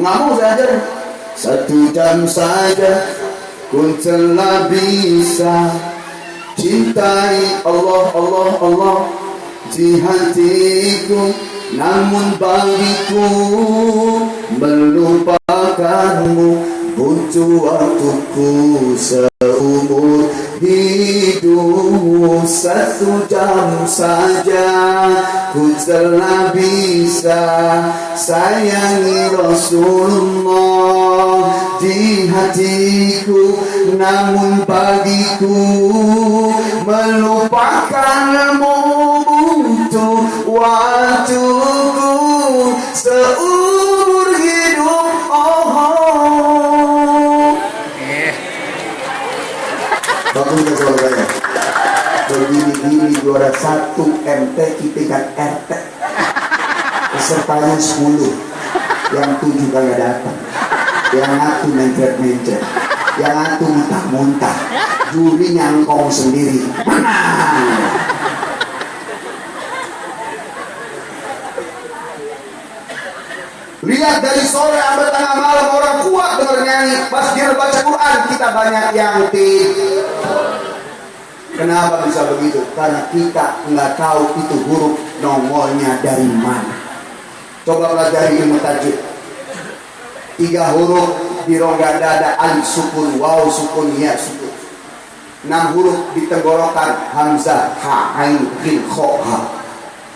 Nggak mau saya ajarin. 1 jam saja ku telah bisa cintai Allah, Allah, Allah di hatiku. Namun bagiku melupakanmu butuh waktuku seumur hidup. 1 jam saja ku telah bisa sayangi Rasulullah di hatiku. Namun bagiku melupakanmu butuh waktuku seumur hidup. Bagus ya saudara. Begini-gini juara 1 MT tingkat RT. Pesertanya 10. Yang 7 kagak datang. Yang 1 mencret-mencret. Yang 1 muntah-muntah. Juri nyangkong sendiri. Lihat dari sore sampai tengah malam orang kuat denger nyanyi. Pas dia baca Quran kita banyak yang Kenapa bisa begitu? Karena kita nggak tahu itu huruf nongolnya dari mana. Coba pelajari ilmu tajwid. 3 huruf di rongga dada, alif sukun, waw sukun, ya sukun. 6 huruf di tenggorokan, hamzah, ha, ain, ghin, kho, ha.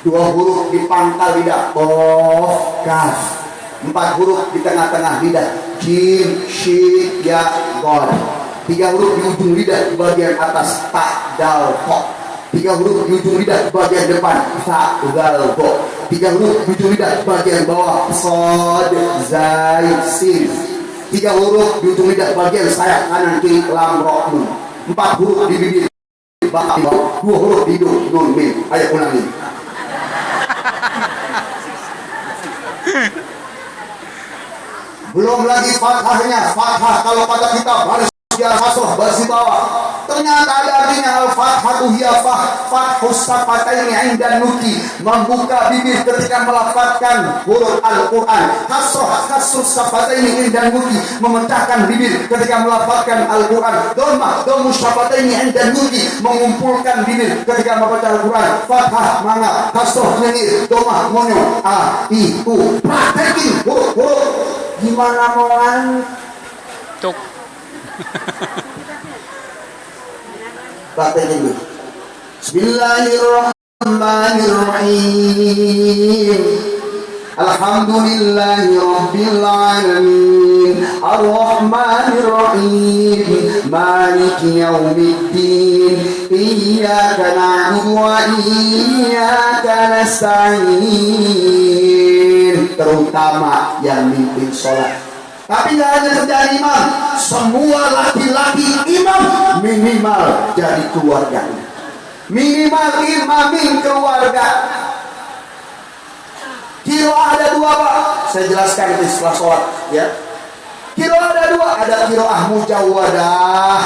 2 huruf di pangkal lidah, qaf, kaf. 4 huruf di tengah-tengah lidah, jim, shin, ya, gol. 3 huruf di ujung lidah di bagian atas, ta, dal, ho. 3 huruf di ujung lidah di bagian depan, sa, dal, ho. 3 huruf di ujung lidah di bagian bawah, sod, zai, sin. 3 huruf di ujung lidah di bagian sayap kanan kiri, lam, ro, nun. 4 huruf di bibir, ba, 2 huruf di hidung, nun, mim. Ayo ulangi. Belum lagi fathahnya. Fathah kalau pada kita baris sejarah kasroh baris di bawah. Ternyata ada artinya al-fathatu hiya fathus safataini 'inda nuki, membuka bibir ketika melafadzkan huruf Al-Qur'an. Kasrus safataini 'inda nuki, memecahkan bibir ketika melafadzkan Al-Qur'an. Dhammus safataini 'inda nuki, mengumpulkan bibir ketika membaca Al-Qur'an. Fathah manga, kasroh nyengir, dhammah monyo, a, i, u. Praktekin huruf-huruf. Gimana mau ngantuk? Praktekin dulu. Bismillahirrahmanirrahim. Alhamdulillahi rabbil alamin. Ar-rahmanirrahim. Maliki yaumiddin. Iyyaka na'budu wa iyyaka nasta'in. Terutama yang mimpin sholat. Tapi nggak hanya kerjaan imam, semua laki-laki imam minimal jadi keluarga. Minimal imamin keluarga. Kiro ada 2 Pak. Saya jelaskan nanti setelah sholat ya. Kiro ada 2, ada kiroah mujawwadah.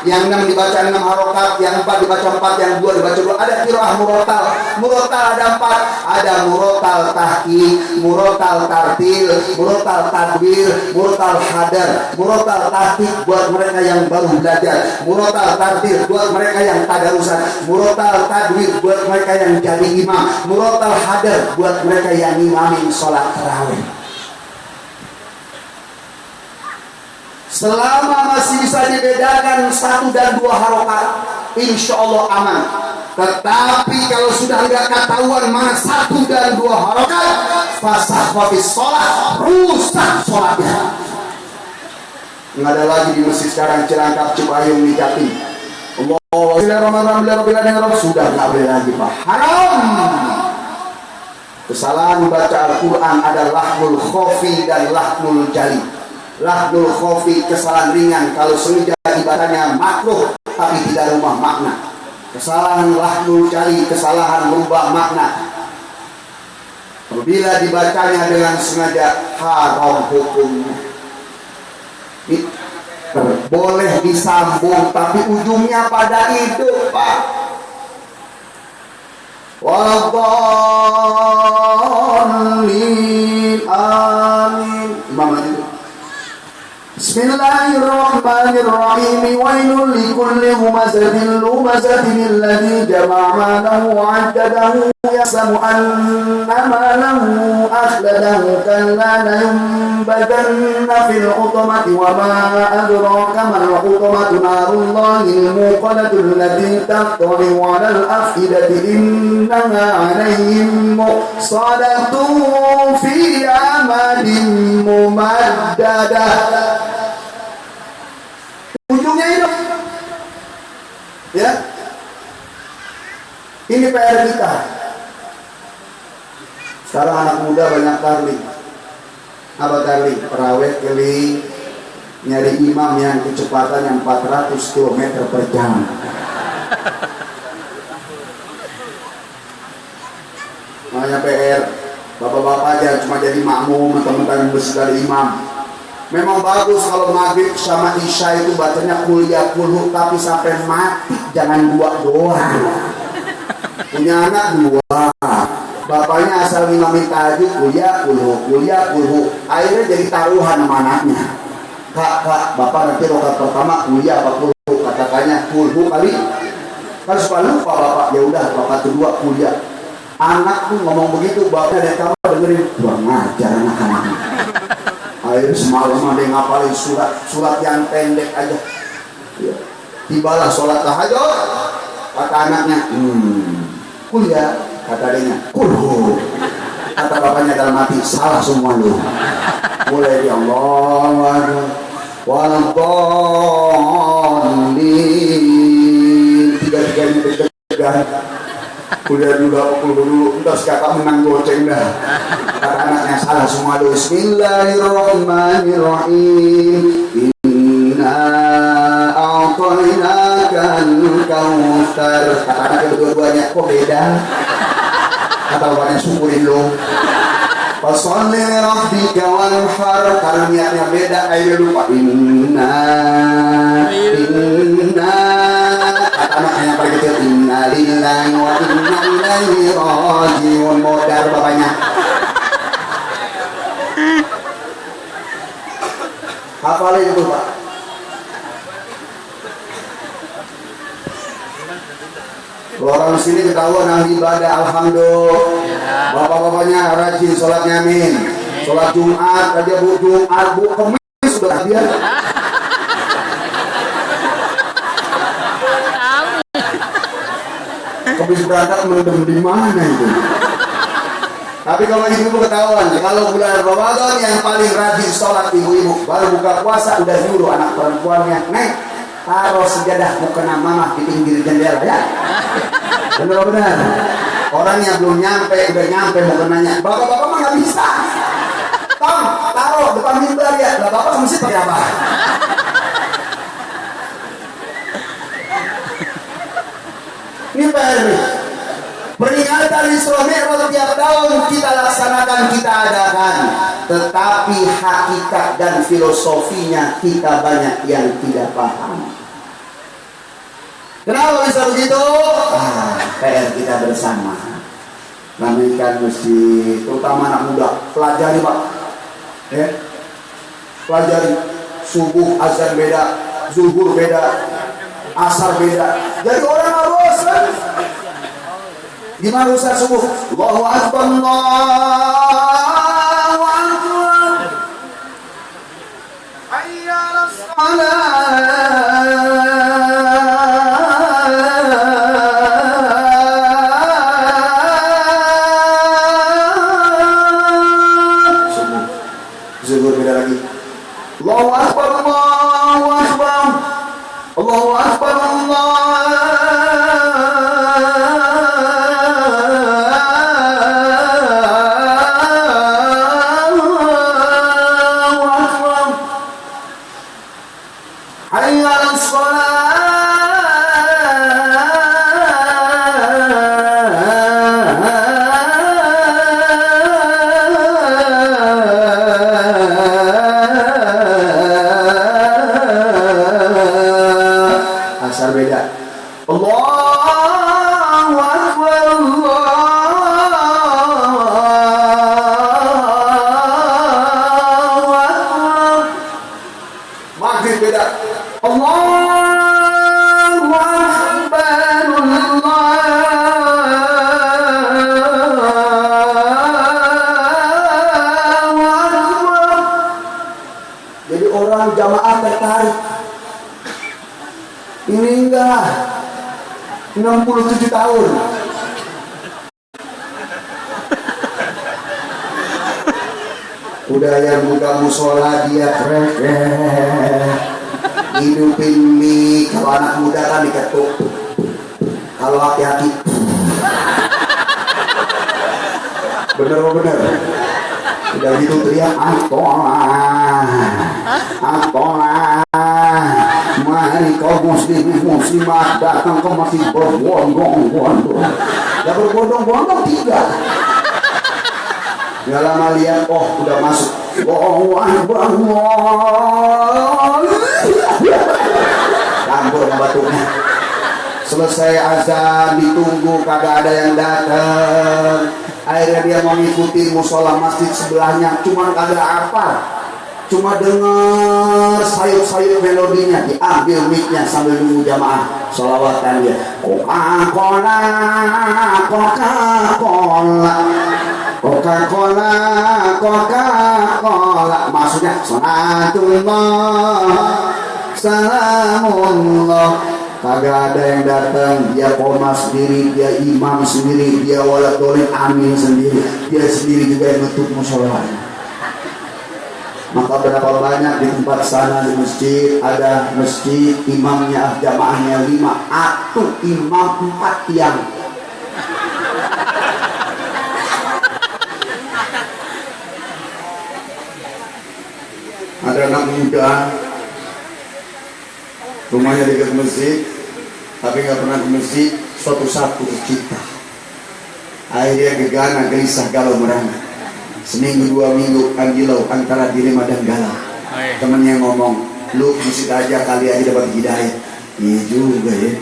Yang 6 dibaca 6 harokat, yang 4 dibaca 4, yang 2 dibaca 2. Ada kiroah murotal. Murotal ada 4. Ada murotal tahqiq, murotal tartil, murotal tadbir, murotal hadar. Murotal tahqiq buat mereka yang baru belajar, murotal tartil buat mereka yang tadarusan, murotal tadbir buat mereka yang jadi imam, murotal hadar buat mereka yang imamin sholat tarawih. Selama masih bisa dibedakan 1 dan 2 harokat, insya Allah aman. Tetapi kalau sudah nggak ketahuan mana 1 dan 2 harokat, fasah wafis sholat, rusak sholatnya. Nggak ada lagi di masjid sekarang Cilangkap, Cipayung, Jatim. Bismillahirrahmanirrahim. Sudah nggak boleh lagi Pak, haram. Kesalahan baca Al-Quran ada lahnul khofi dan lahnul jali. Lahnul khofi kesalahan ringan, kalau sengaja ibadahnya makruh tapi tidak rubah makna. Kesalahan lahnul jali kesalahan merubah makna. Apabila dibacanya dengan sengaja haram hukumnya. Boleh disambung tapi ujungnya pada itu Pak. Wadhalin amin. imam lagi itu. Bismillahirrahmanirrahim. Wailul likulli humazatin lumazatin alladzi jama'a malahu wa 'addadahu yahsabu anna malahu akhladahu kalla la yunbadanna fil hutamati wa ma adraka mal hutamatu narullahil muqaddatul lati tattali'u 'alal afidati innaha 'alayhim muqsadatun fi amadin mumaddadah. Ujungnya itu ya, ini PR kita. Sekarang anak muda banyak tarling. Apa tarling? Perawet keli nyari imam yang kecepatannya 400 km per jam. Makanya PR bapak-bapak aja cuma jadi makmum atau mentang dari imam. Memang bagus kalau maghrib sama isya itu bacanya kuliah kulhu, tapi sampai mati jangan dua doang. Punya anak dua, bapaknya asal ngimamin tahajud kuliah kulhu, akhirnya jadi taruhan sama anaknya. Kak, bapak nanti rokat pertama kuliah apa kulhu? Katakannya kulhu kali. Kan suka lupa bapak, ya udah rokat kedua kuliah. Anak tuh ngomong begitu, bapaknya dari kamar dengerin, kurang ngajar anak-anaknya. Akhirnya semalam ada yang ngapalin surat yang pendek aja. Ya. Tibalah sholat tahajud, kata anaknya, kuliah, kata adanya, kulhu. Kata bapaknya dalam hati, salah semua lu. Mulai di Allah, walaupun tiga-tiganya deg-degan. Kuliah dulu, entar sekarang menang goceng dah. Kata anaknya, salah semua lu. Bismillahirrahmanirrahim. Inna a'tainakal kautsar. Kata anaknya dua-duanya, kok beda? Kata bapaknya, syukurin lu. Fasholli rabbika wanhar. Karena niatnya beda, ayo lupa. Inna kata anaknya yang paling kecil, inna lillahi wa inna ilaihi raji'un. Modar bapaknya. Hafalin itu Pak. Orang sini ketahuan ahli ibadah, alhamdulillah. Bapak-bapaknya rajin sholatnya, amin. Sholat Jumat aja bu, Jumat bu, Kemis sudah dia. Kemis berangkat mendem di mana itu? Tapi kalau ibu-ibu ketahuan, kalau bulan Ramadan yang paling rajin sholat ibu-ibu, baru buka puasa udah nyuruh anak perempuannya, Neng, taruh sejadah mukena mama di pinggir jendela ya. Benar-benar. Orang yang belum nyampe udah nyampe mukenanya. Bapak-bapak mah nggak bisa. Tom, taruh depan mimbar ya. Lah bapak mesti pakai apa? Ini PR nih. Peringatan Isra Mi'raj tiap tahun kita laksanakan, kita adakan. Tetapi hakikat dan filosofinya kita banyak yang tidak paham. Kenapa bisa begitu? PR kita bersama. Ramaikan masjid, terutama anak muda. Pelajari Pak. Ya. Pelajari. Subuh azan beda, zuhur beda, asar beda. Jadi orang harus kan? Gimana Ustaz subuh? Allahu Akbar, Allahu Akbar. Hayya 'alas shalah. Zuhur beda lagi. Allahu Akbar, Allahu Akbar. Allahu Akbar, Allahu Akbar. Hayya 'alas shalah. Asar beda. masjid beda. Allahu Akbar, Allahu Akbar. Jadi orang jamaah tertarik. Ini enggak 67 tahun. Udah yang buka musola dia hidupin mie. Kalau anak muda kan diketuk, kalau hati-hati bener. Udah gitu teriak Atolah, mari kau muslimat datang kau masih berbondong-bondong. Ya berbondong-bondong tidak. Gak lama lihat, oh udah masuk. Campur batuknya. Selesai azan ditunggu, kagak ada yang datang. Akhirnya dia mau ngikutin musola masjid sebelahnya, cuma kagak apa. Cuma denger sayup-sayup melodinya, diambil mic-nya sambil nunggu jamaah sholawatan dia. Coca-Cola, Coca-Cola, Coca-Cola, Coca-Cola. Maksudnya salatullah, salamullah. Kagak ada yang datang. Dia koma sendiri, dia imam sendiri, dia waladolin amin sendiri, dia sendiri juga yang nutup musholanya. Maka berapa banyak di tempat sana di masjid, ada masjid imamnya jamaahnya 5 atau imam 4 tiang. Ada anak muda rumahnya dekat masjid tapi nggak pernah ke masjid. Suatu saat putus cinta, akhirnya gegana gelisah galau merana. Seminggu 2 minggu anjilau antara dilema dan galau. Temennya ngomong, lu masjid aja kali aja dapat hidayah. Iya juga ya.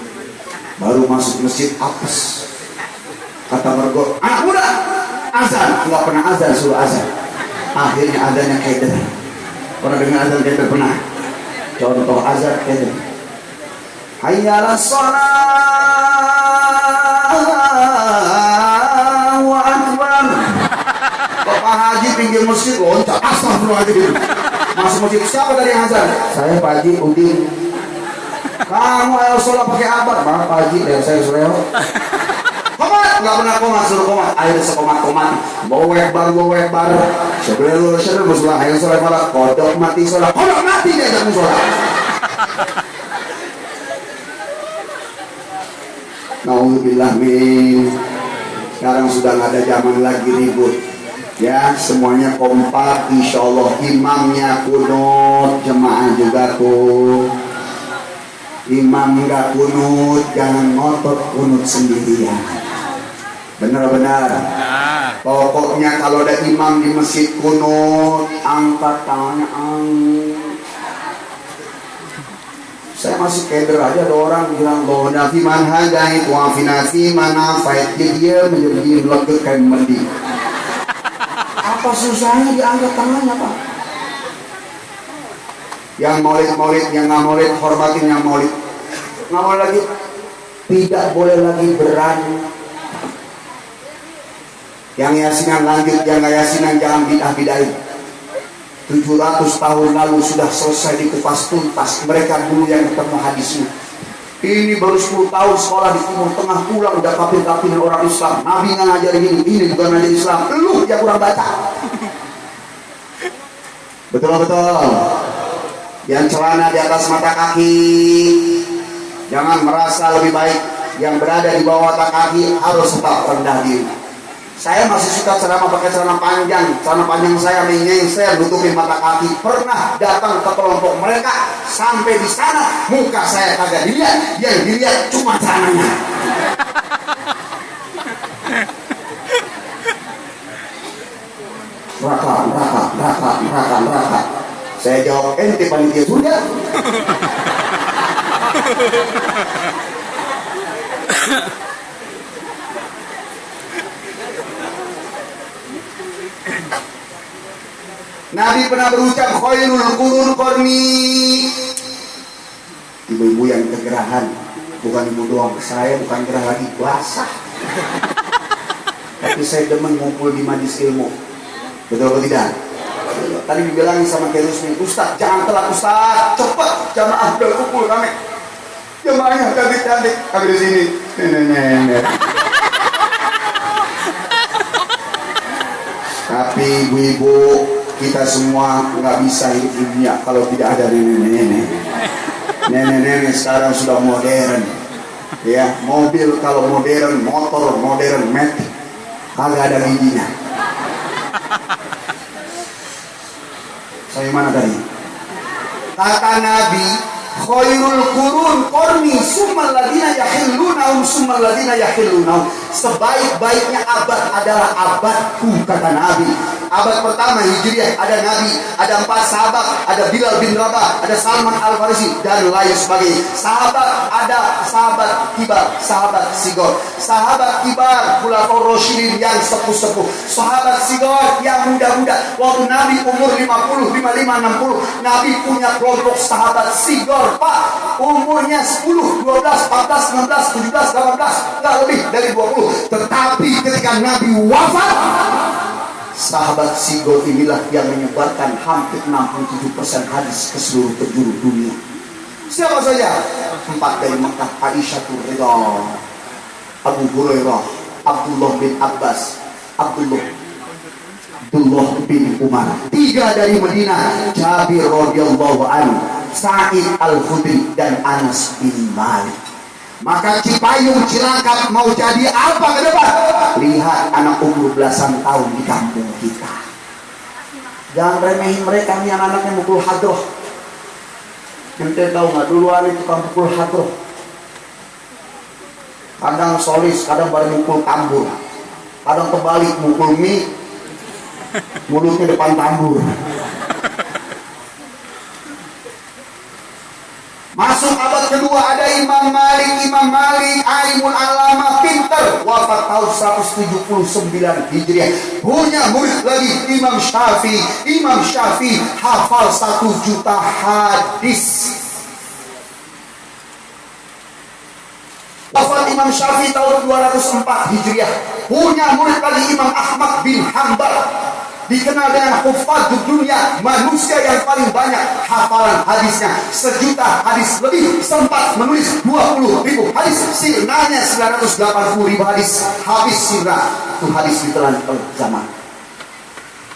Baru masuk masjid apes. Kata mergo, anak muda azan, nggak pernah azan, suruh azan. Akhirnya azannya keder. Pernah dengar azan keder? Pernah. Contoh azan keder. Hayya 'alas shalah, Allahu akbar. Bapak Haji pinggir masjid loncat, astagfirullahaladzim. Masuk masjid, siapa dari yang azan? Saya Pak Haji Udin. Kamu ayo sholat pakai apa? Maaf Pak Haji, dari saya Sureo. Komat, nggak pernah komat, suruh komat. Ayo sekomat-komat. Bawa bar. Sebelum musola, ayo sholat malah. Kodok mati sholat, kodok mati dia tak musola. Nauzubillah min. Sekarang sudah nggak ada zaman lagi ribut. Ya, semuanya kompak, insya Allah. Imamnya kunut, jemaah juga tuh. Imam nggak kunut, jangan ngotot kunut sendirian. Benar-benar. Pokoknya kalau ada imam di masjid kunut, angkat tangannya. Saya masih keder aja, ada orang bilang bahwa nafi manhajai wafinasi mana fight dia menjadi melekat kayak mandi. Apa susahnya diangkat tangannya Pak? Yang maulid, yang nggak maulid, hormatin yang maulid. Nggak boleh lagi, tidak boleh lagi berani. Yang yasinan lanjut, yang nggak yasinan jangan bidah-bidahin. 700 tahun lalu sudah selesai dikupas tuntas. Mereka dulu yang ketemu hadisnya. Ini baru 10 tahun sekolah di Timur Tengah, pulang udah kapir-kapirin orang Islam. Nabi nggak ngajarin ini bukan ngajarin Islam. Lu yang kurang baca. Betul-betul. Yang celana di atas mata kaki, jangan merasa lebih baik. Yang berada di bawah mata kaki harus tetap rendah diri. Saya masih suka ceramah pakai celana panjang saya menyengsel nutupin mata kaki. Pernah datang ke kelompok mereka, sampai di sana muka saya kagak dilihat, yang dilihat cuma celananya. Neraka. Saya jawab, ente panitia surga. Nabi pernah berucap, khairul qurun qarni, ibu-ibu yang kegerahan, bukan ibu doang, saya bukan gerah lagi, basah. Tapi saya demen ngumpul di majlis ilmu, betul atau tidak? Tadi dibilangin sama Kerusmin, Ustaz jangan telat Ustaz, cepat jamaah udah kumpul rame, jamaahnya cantik-cantik, kami di sini nenek. Tapi ibu-ibu, kita semua nggak bisa hidup di dunia kalau tidak ada nenek-nenek. Nenek-nenek sekarang sudah modern, ya, mobil kalau modern, motor modern, metik, kagak ada giginya. Saya mana tadi? Kata Nabi, khairul qurun qarni summal ladina yahillunahum summal ladina yahillunahum. Sebaik-baiknya abad adalah abadku, kata Nabi. Abad pertama Hijriah ada Nabi, ada 4 sahabat, ada Bilal bin Rabah, ada Salman Al-Farisi dan lain sebagainya. Sahabat ada sahabat kibar, sahabat sigor. Sahabat kibar Khulafaur Rasyidin yang sepuh-sepuh. Sahabat sigor yang muda-muda. Waktu Nabi umur 50, 55, 60, Nabi punya kelompok sahabat sigor, Pak. Umurnya 10, 12, 14, 16, 17, 18, enggak lebih dari 20. Tetapi ketika Nabi wafat, sahabat sigor inilah yang menyebarkan hampir 67% hadis ke seluruh penjuru dunia. Siapa saja? 4 dari Mekah, Aisyah Ridha, Abu Hurairah, Abdullah bin Abbas, Abdullah bin Umar. 3 dari Madinah, Jabir radhiyallahu anhu, Sa'id Al-Khudri dan Anas bin Malik. Maka Cipayung Cilangkap mau jadi apa ke depan? Lihat anak umur belasan tahun di kampung kita. Jangan remehin mereka, nih anak-anaknya mukul hadroh. Ente tahu nggak duluan itu kan mukul hadroh. Kadang solis, kadang baru mukul tambur, kadang terbalik mukul mie, mulutnya depan tambur. Masuk abad kedua ada Imam Malik, alimul alama, pintar, wafat tahun 179 Hijriah. Punya murid lagi Imam Syafi'i hafal 1 juta hadis. Wafat Imam Syafi'i tahun 204 Hijriah. Punya murid lagi Imam Ahmad bin Hanbal, dikenal dengan hufadzud dunia, manusia yang paling banyak hafalan hadisnya, 1 juta hadis lebih. Sempat menulis 20.000 hadis, sirnanya 980.000 hadis. Habis sirna itu hadis ditelan zaman.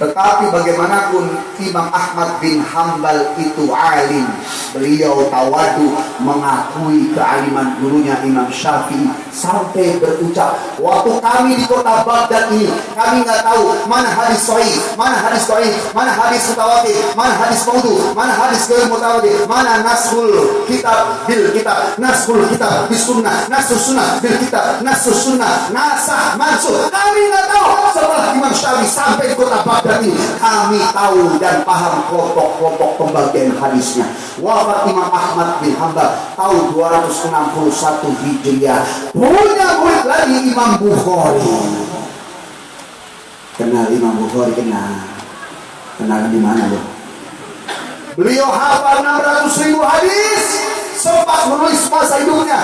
Tetapi bagaimanapun Imam Ahmad bin Hanbal itu alim. Beliau tawadu mengakui kealiman gurunya Imam Syafi'i sampai berucap, waktu kami di kota Baghdad ini, kami nggak tahu mana hadis sahih, mana hadis dhaif, mana hadis mutawatir, mana hadis maudhu, mana hadis ghair mutawatir, mana nasul kitab bil kitab, nasul kitab bis sunnah, nasul sunnah bil kitab, nasul sunnah, nasah mansuh. Kami nggak tahu. Setelah Imam Syafi'i sampai di kota Baghdad ini, kami tahu dan paham kelompok-kelompok pembagian hadisnya. Wafat Imam Ahmad bin Hanbal tahun 261 Hijriah. Punya murid lagi Imam Bukhari. Kenal Imam Bukhari? Kenal di mana loh? Beliau hafal 600.000 hadis. Sempat menulis masa hidupnya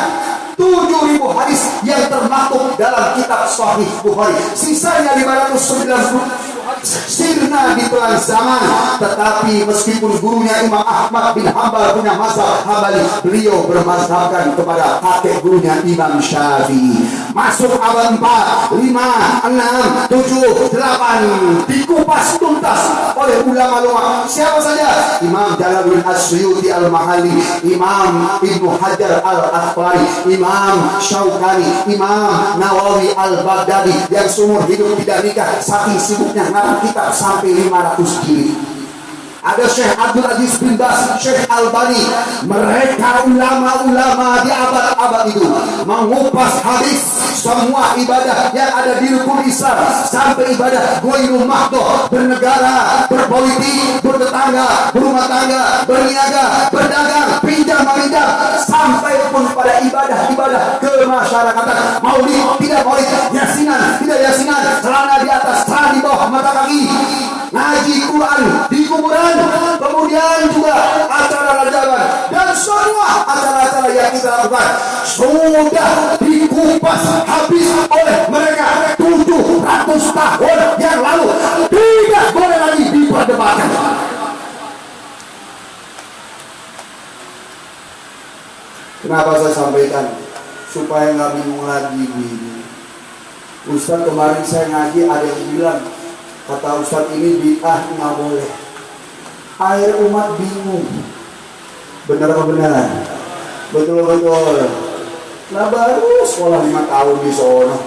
7.000 hadis yang termaktub dalam kitab Sahih Bukhari. Sisanya 590 sirna di telan zaman. Tetapi meskipun gurunya Imam Ahmad bin Hanbal punya mazhab Hambali, beliau bermazhabkan kepada kakek gurunya Imam Syafi'i. Masuk abad 4, 5, 6, 7, 8 dikupas tuntas oleh ulama-ulama. Siapa saja? Imam Jalaluddin As-Suyuti Al-Mahalli, Imam Ibnu Hajar Al-Asqalani, Imam Syaukani, Imam Nawawi Al-Baghdadi yang seumur hidup tidak nikah, saking sibuknya ngarang kitab sampai 500 jilid. Ada Syekh Abdul Aziz bin Baz, Syekh Albani. Mereka ulama-ulama di abad-abad itu mengupas hadis semua ibadah yang ada di rukun Islam, sampai ibadah ghairul mahdhah, bernegara, berpolitik, bertetangga, berumah tangga, berniaga, berdagang, pinjam meminjam, sampai pun pada ibadah-ibadah kemasyarakatan. Maulid, tidak maulid, yasinan, tidak yasinan, celana di atas, celana di bawah mata kaki, ngaji Quran di kuburan, kemudian juga acara rajaban dan semua acara sudah dikupas habis oleh mereka 700 tahun yang lalu, tidak boleh lagi diperdebatkan. Kenapa saya sampaikan? Supaya nggak bingung lagi gini. Ustaz, kemarin saya ngaji ada yang bilang, kata Ustaz ini bid'ah nggak boleh. Air umat bingung. Benar apa benar? Betul-betul. Nah baru sekolah 5 tahun di sono.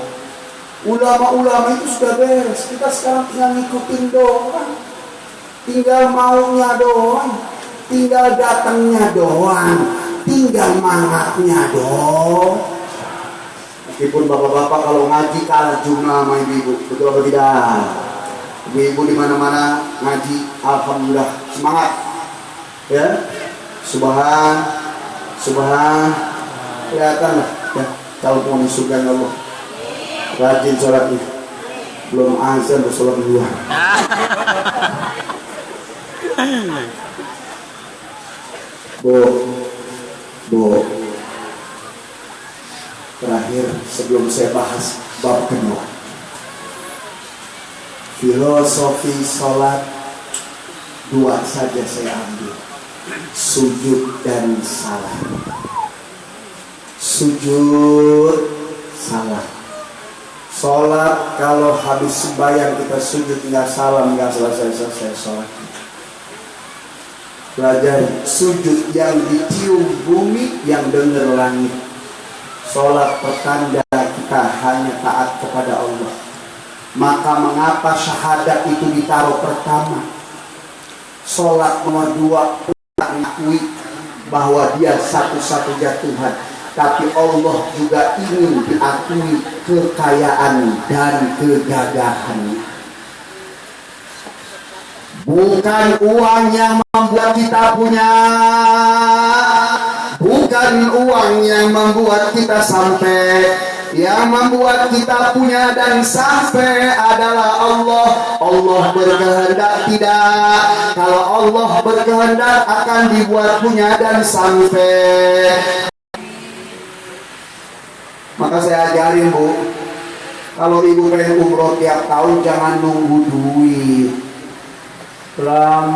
Ulama-ulama itu sudah beres. Kita sekarang tinggal ngikutin doang. Tinggal maunya doang. Tinggal datangnya doang. Tinggal mangatnya doang. Meskipun bapak-bapak kalau ngaji kalah jumlah sama ibu-ibu. Betul apa tidak? Ibu-ibu di mana-mana ngaji, alhamdulillah semangat. Ya. Subhan, kelihatan lah ya, kalau mau surga Allah. Rajin sholatnya, belum azan bersolat dua. Bu, terakhir sebelum saya bahas bab kedua, filosofi sholat dua saja saya ambil. Sujud dan salah. Sujud, salah. Sholat kalau habis sembahyang kita sujud nggak salam, nggak selesai sholat. Pelajari sujud yang dicium bumi, yang dengar langit. Sholat pertanda kita hanya taat kepada Allah. Maka mengapa syahadat itu ditaruh pertama? Sholat nomor 2 mengakui bahwa dia satu-satunya Tuhan, tapi Allah juga ingin diakui kekayaan dan kegagahannya. Bukan uang yang membuat kita punya, bukan uang yang membuat kita sampai. Yang membuat kita punya dan sampai adalah Allah. Allah berkehendak tidak. Kalau Allah berkehendak akan dibuat punya dan sampai. Maka saya ajarin Bu, kalau ibu pengen umroh tiap tahun jangan nunggu duit. Pelan.